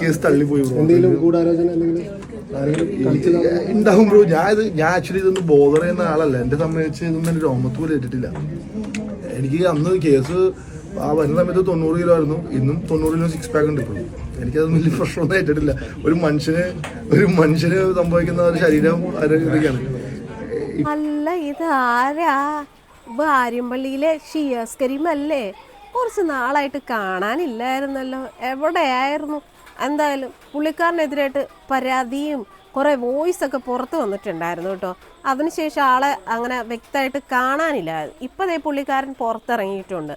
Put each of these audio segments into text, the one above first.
Case തള്ളിപ്പോയി ഉണ്ടാവും bro. ഞാൻ actually ഇതൊന്നും ബോധർ ചെയ്യുന്ന ആളല്ല. എന്റെ സംബന്ധിച്ച് ഇതൊന്നും എന്റെ രോമത്ത് പോലും ഇട്ടിട്ടില്ല. എനിക്ക് അന്ന് കേസ് ആ വരുന്ന സമയത്ത് 90 കിലോ ആയിരുന്നു. ഇന്നും 90 കിലോ 6 പാക്ക് ഉണ്ട് ഇപ്പോഴും. എനിക്കതൊന്നും വലിയ പ്രശ്നമൊന്നും ഏറ്റിട്ടില്ല. ഒരു മനുഷ്യന് സംഭവിക്കുന്ന ഒരു ശരീരം ഇതൊക്കെയാണ്. അല്ല, ഇത് ആരാ? ഭാര്യമ്പള്ളിയിലെ ഷിയാസ് കരീം അല്ലേ? കുറച്ച് നാളായിട്ട് കാണാനില്ലായിരുന്നല്ലോ, എവിടെയായിരുന്നു? എന്തായാലും പുള്ളിക്കാരനെതിരായിട്ട് പരാതിയും കുറേ വോയിസ് ഒക്കെ പുറത്ത് വന്നിട്ടുണ്ടായിരുന്നു കേട്ടോ. അതിനുശേഷം ആളെ അങ്ങനെ വ്യക്തമായിട്ട് കാണാനില്ലായിരുന്നു. ഇപ്പം പുള്ളിക്കാരൻ പുറത്തിറങ്ങിയിട്ടുണ്ട്.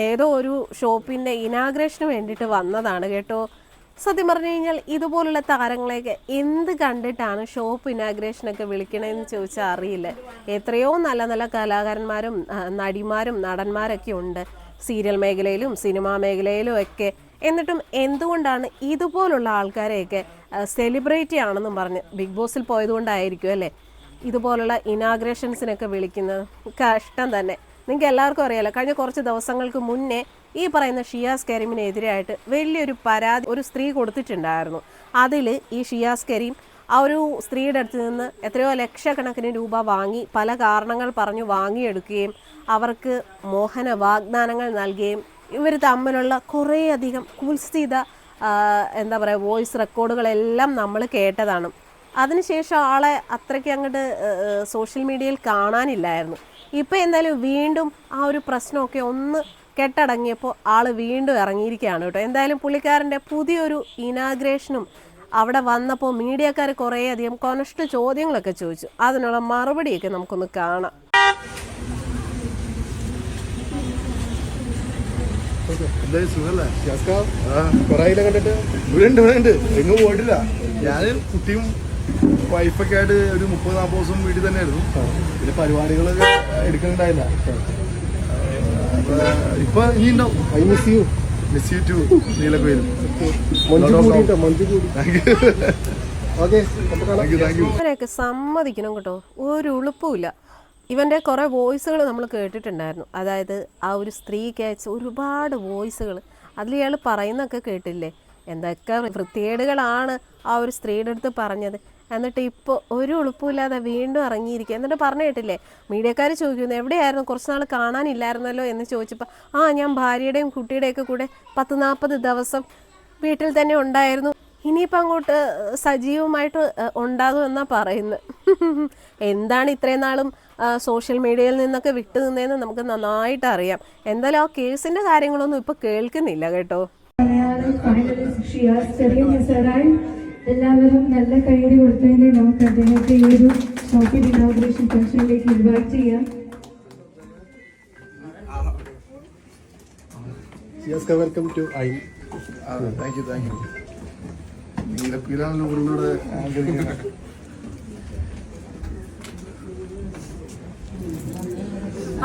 ഏതോ ഒരു ഷോപ്പിൻ്റെ ഇനാഗ്രേഷന് വേണ്ടിയിട്ട് വന്നതാണ് കേട്ടോ. സത്യം പറഞ്ഞു കഴിഞ്ഞാൽ ഇതുപോലുള്ള താരങ്ങളെയൊക്കെ എന്ത് കണ്ടിട്ടാണ് ഷോപ്പ് ഇനാഗ്രേഷനൊക്കെ വിളിക്കണമെന്ന് ചോദിച്ചാൽ അറിയില്ല. എത്രയോ നല്ല നല്ല കലാകാരന്മാരും നടിമാരും നടന്മാരൊക്കെ ഉണ്ട് സീരിയൽ മേഖലയിലും സിനിമാ മേഖലയിലും ഒക്കെ. എന്നിട്ടും എന്തുകൊണ്ടാണ് ഇതുപോലുള്ള ആൾക്കാരെയൊക്കെ സെലിബ്രിറ്റി ആണെന്നും പറഞ്ഞ് ബിഗ് ബോസിൽ പോയതുകൊണ്ടായിരിക്കും അല്ലേ ഇതുപോലുള്ള ഇനാഗ്രേഷൻസിനൊക്കെ വിളിക്കുന്നത്? കഷ്ടം തന്നെ. നിങ്ങൾക്ക് എല്ലാവർക്കും അറിയാലോ, കഴിഞ്ഞ കുറച്ച് ദിവസങ്ങൾക്ക് മുന്നേ ഈ പറയുന്ന ഷിയാസ് കരീമിനെതിരായിട്ട് വലിയൊരു പരാതി ഒരു സ്ത്രീ കൊടുത്തിട്ടുണ്ടായിരുന്നു. അതിൽ ഈ ഷിയാസ് കരീം ആ ഒരു സ്ത്രീയുടെ അടുത്ത് നിന്ന് എത്രയോ ലക്ഷക്കണക്കിന് രൂപ വാങ്ങി പല കാരണങ്ങൾ പറഞ്ഞു വാങ്ങിയെടുക്കുകയും അവർക്ക് മോഹന വാഗ്ദാനങ്ങൾ നൽകുകയും ഇവർ തമ്മിലുള്ള കുറേയധികം കുൽസിത എന്താ പറയുക വോയിസ് റെക്കോർഡുകളെല്ലാം നമ്മൾ കേട്ടതാണ്. അതിനുശേഷം ആളെ അത്രയ്ക്ക് അങ്ങോട്ട് സോഷ്യൽ മീഡിയയിൽ കാണാനില്ലായിരുന്നു. ഇപ്പോൾ എന്തായാലും വീണ്ടും ആ ഒരു പ്രശ്നമൊക്കെ ഒന്ന് കെട്ടടങ്ങിയപ്പോൾ ആൾ വീണ്ടും ഇറങ്ങിയിരിക്കുകയാണ് കേട്ടോ. എന്തായാലും പുള്ളിക്കാരൻ്റെ പുതിയൊരു ഇനാഗ്രേഷനും അവിടെ വന്നപ്പോൾ മീഡിയക്കാർ കുറേയധികം കൊനഷ്ട ചോദ്യങ്ങളൊക്കെ ചോദിച്ചു. അതിനുള്ള മറുപടിയൊക്കെ നമുക്കൊന്ന് കാണാം. എങ്ങും പോയിട്ടില്ല. ഞാൻ കുട്ടിയും വൈഫൊക്കെ ആയിട്ട് ഒരു 30-40 ദിവസം വീട്ടിൽ തന്നെയായിരുന്നു. പിന്നെ പരിപാടികളൊക്കെ എടുക്കുന്നുണ്ടായില്ല. ഇപ്പൊ ഇനി ഉണ്ടാവും. അവരെയൊക്കെ സമ്മതിക്കണം കേട്ടോ, ഒരു ഉളുപ്പുമില്ല. ഇവൻ്റെ കുറേ വോയിസുകൾ നമ്മൾ കേട്ടിട്ടുണ്ടായിരുന്നു. അതായത് ആ ഒരു സ്ത്രീക്ക് അയച്ച ഒരുപാട് വോയിസുകൾ അതിൽ ഇയാൾ പറയുന്നൊക്കെ കേട്ടില്ലേ, എന്തൊക്കെ വൃത്തികേടുകളാണ് ആ ഒരു സ്ത്രീയുടെ അടുത്ത് പറഞ്ഞത്. എന്നിട്ട് ഇപ്പോൾ ഒരു ഉളുപ്പുമില്ലാതെ വീണ്ടും ഇറങ്ങിയിരിക്കുക. എന്നിട്ട് പറഞ്ഞു കേട്ടില്ലേ, മീഡിയക്കാർ ചോദിക്കുന്നു എവിടെയായിരുന്നു, കുറച്ച് നാൾ കാണാനില്ലായിരുന്നല്ലോ എന്ന് ചോദിച്ചപ്പോൾ ഞാൻ ഭാര്യയുടെയും കുട്ടിയുടെയൊക്കെ കൂടെ 10-40 ദിവസം വീട്ടിൽ തന്നെ ഉണ്ടായിരുന്നു, ഇനിയിപ്പോൾ അങ്ങോട്ട് സജീവമായിട്ട് ഉണ്ടാകും എന്നാണ് പറയുന്നത്. എന്താണ് ഇത്രയും നാളും സോഷ്യൽ മീഡിയയിൽ നിന്നൊക്കെ വിട്ടു നിന്നതെന്ന് നമുക്ക് നന്നായിട്ട് അറിയാം. എന്തായാലും ആ കേസിൻ്റെ കാര്യങ്ങളൊന്നും ഇപ്പോൾ കേൾക്കുന്നില്ല കേട്ടോ. എല്ലാവരും നല്ല കൈയ്യടി കൊടുത്തതിന് നമുക്ക് അദ്ദേഹത്തെ ഈ ഒരു ഷോപ്പിൽ ഇനോഗ്രേഷൻ ഫംഗ്ഷനിലേക്ക് ഇൻവൈറ്റ് ചെയ്യാം. Welcome to I. Thank you.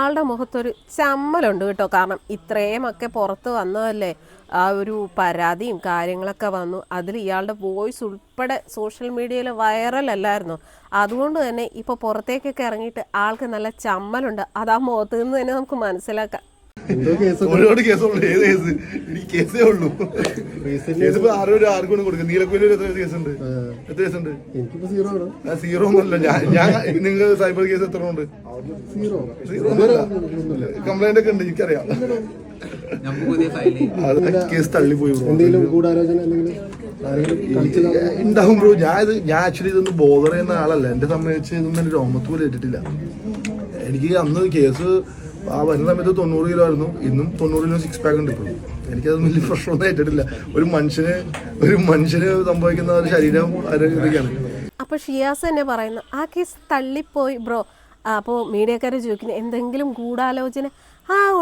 ആളുടെ മുഖത്തൊരു ചമ്മലുണ്ട് കേട്ടോ. കാരണം ഇത്രയുമൊക്കെ പുറത്ത് വന്നതല്ലേ, ആ ഒരു പരാതിയും കാര്യങ്ങളൊക്കെ വന്നു. അതിൽ ഇയാളുടെ വോയിസ് ഉൾപ്പെടെ സോഷ്യൽ മീഡിയയിൽ വൈറലല്ലായിരുന്നു. അതുകൊണ്ട് തന്നെ ഇപ്പോൾ പുറത്തേക്കൊക്കെ ഇറങ്ങിയിട്ട് ആൾക്ക് നല്ല ചമ്മലുണ്ട്. അത് ആ മുഖത്ത് നിന്ന് തന്നെ നമുക്ക് മനസ്സിലാക്കാം. ഒരുപാട് കേസുള്ളൂ. ഏത് കേസ്? എനിക്ക് കേസേ ഉള്ളൂ. ആർക്കും കൊടുക്കും. നീലക്കൊല്ലൂർ എത്ര കേസുണ്ട്? എത്ര കേസുണ്ട്? സീറോ ഒന്നുമല്ല. ഞാൻ നിങ്ങൾ സൈബർ കേസ് എത്ര ഉണ്ട്? സീറോ കംപ്ലൈന്റ് ഒക്കെ ഉണ്ട്, എനിക്കറിയാം. കേസ് തള്ളിപ്പോയി ഉണ്ടാവും ബ്രോ. ഞാൻ ആക്ച്വലി ഇതൊന്നും ബോധർ ചെയ്യുന്ന ആളല്ല. എന്റെ സംബന്ധിച്ച് ഇതൊന്നും എന്റെ രോമത്ത് പോലും ഇട്ടിട്ടില്ല. എനിക്ക് അന്ന് കേസ് ആ വരുന്ന സമയത്ത് 90 കിലോ ആയിരുന്നു. ഇന്നും 90 കിലോ 6 പാക്ക് ഉണ്ട് ഇപ്പോഴും. എനിക്കതൊന്നും വലിയ പ്രശ്നമൊന്നും ഏറ്റിട്ടില്ല. ഒരു മനുഷ്യന് സംഭവിക്കുന്ന ഒരു ശരീരം ഇതൊക്കെയാണ്. അപ്പൊ ഷിയാസ് തന്നെ പറയുന്നു ആ കേസ് തള്ളിപ്പോയി ബ്രോ. അപ്പോൾ മീഡിയക്കാർ ചോദിക്കുന്നു എന്തെങ്കിലും ഗൂഢാലോചന?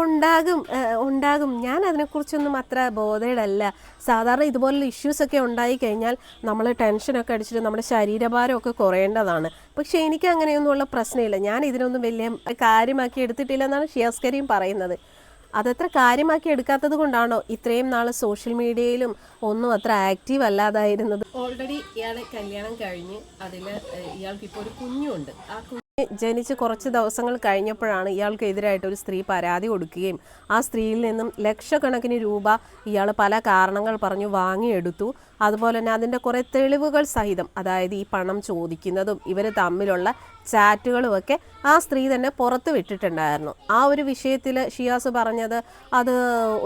ഉണ്ടാകും. ഞാൻ അതിനെക്കുറിച്ചൊന്നും അത്ര ബോധേഡല്ല. സാധാരണ ഇതുപോലുള്ള ഇഷ്യൂസൊക്കെ ഉണ്ടായിക്കഴിഞ്ഞാൽ നമ്മൾ ടെൻഷനൊക്കെ അടിച്ചിട്ട് നമ്മുടെ ശരീരഭാരമൊക്കെ കുറയേണ്ടതാണ്. പക്ഷേ എനിക്ക് അങ്ങനെയൊന്നുമുള്ള പ്രശ്നമില്ല. ഞാൻ ഇതിനൊന്നും വലിയ കാര്യമാക്കി എടുത്തിട്ടില്ല എന്നാണ് ഷിയാസ് കരീം പറയുന്നത്. അതത്ര കാര്യമാക്കി എടുക്കാത്തത് കൊണ്ടാണോ ഇത്രയും നാൾ സോഷ്യൽ മീഡിയയിലും ഒന്നും അത്ര ആക്റ്റീവ് അല്ലാതായിരുന്നത്? ഓൾറെഡി ഇയാളെ കല്യാണം കഴിഞ്ഞ് അതിൽ ഇയാൾക്കിപ്പോൾ ഒരു കുഞ്ഞുണ്ട്. ആ ജനിച്ച് കുറച്ച് ദിവസങ്ങൾ കഴിഞ്ഞപ്പോഴാണ് ഇയാൾക്കെതിരായിട്ട് ഒരു സ്ത്രീ പരാതി കൊടുക്കുകയും ആ സ്ത്രീയിൽ നിന്നും ലക്ഷക്കണക്കിന് രൂപ ഇയാൾ പല കാരണങ്ങൾ പറഞ്ഞു വാങ്ങിയെടുത്തു. അതുപോലെ തന്നെ അതിൻ്റെ കുറേ തെളിവുകൾ സഹിതം, അതായത് ഈ പണം ചോദിക്കുന്നതും ഇവർ തമ്മിലുള്ള ചാറ്റുകളുമൊക്കെ ആ സ്ത്രീ തന്നെ പുറത്ത് വിട്ടിട്ടുണ്ടായിരുന്നു. ആ ഒരു വിഷയത്തിൽ ഷിയാസ് പറഞ്ഞത് അത്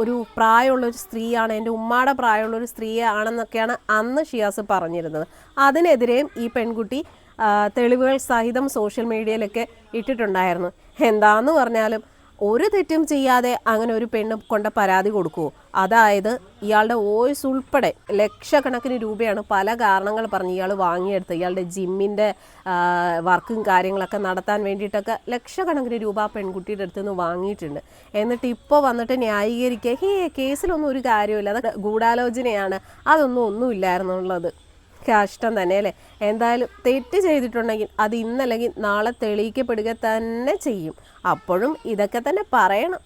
ഒരു പ്രായമുള്ളൊരു സ്ത്രീയാണ്, എൻ്റെ ഉമ്മാടെ പ്രായമുള്ളൊരു സ്ത്രീയാണെന്നൊക്കെയാണ് അന്ന് ഷിയാസ് പറഞ്ഞിരുന്നത്. അതിനെതിരെയും ഈ പെൺകുട്ടി തെളിവുകൾ സഹിതം സോഷ്യൽ മീഡിയയിലൊക്കെ ഇട്ടിട്ടുണ്ടായിരുന്നു. എന്താന്ന് പറഞ്ഞാലും ഒരു തെറ്റും ചെയ്യാതെ അങ്ങനെ ഒരു പെണ്ണ് കൊണ്ട് പരാതി കൊടുക്കുമോ? അതായത് ഇയാളുടെ വോയിസ് ഉൾപ്പെടെ ലക്ഷക്കണക്കിന് രൂപയാണ് പല കാരണങ്ങൾ പറഞ്ഞ് ഇയാൾ വാങ്ങിയെടുത്ത്. ഇയാളുടെ ജിമ്മിൻ്റെ വർക്കും കാര്യങ്ങളൊക്കെ നടത്താൻ വേണ്ടിയിട്ടൊക്കെ ലക്ഷക്കണക്കിന് രൂപ ആ പെൺകുട്ടിയുടെ അടുത്ത് നിന്ന് വാങ്ങിയിട്ടുണ്ട്. എന്നിട്ട് ഇപ്പോൾ വന്നിട്ട് ന്യായീകരിക്കുക, കേസിലൊന്നും ഒരു കാര്യമില്ല, അത് ഗൂഢാലോചനയാണ്, ഒന്നുമില്ലായിരുന്നുള്ളത്. കഷ്ടം തന്നെ അല്ലേ. എന്തായാലും തെറ്റ് ചെയ്തിട്ടുണ്ടെങ്കിൽ അത് ഇന്നല്ലെങ്കിൽ നാളെ തെളിയിക്കപ്പെടുക തന്നെ ചെയ്യും. അപ്പോഴും ഇതൊക്കെ തന്നെ പറയണം.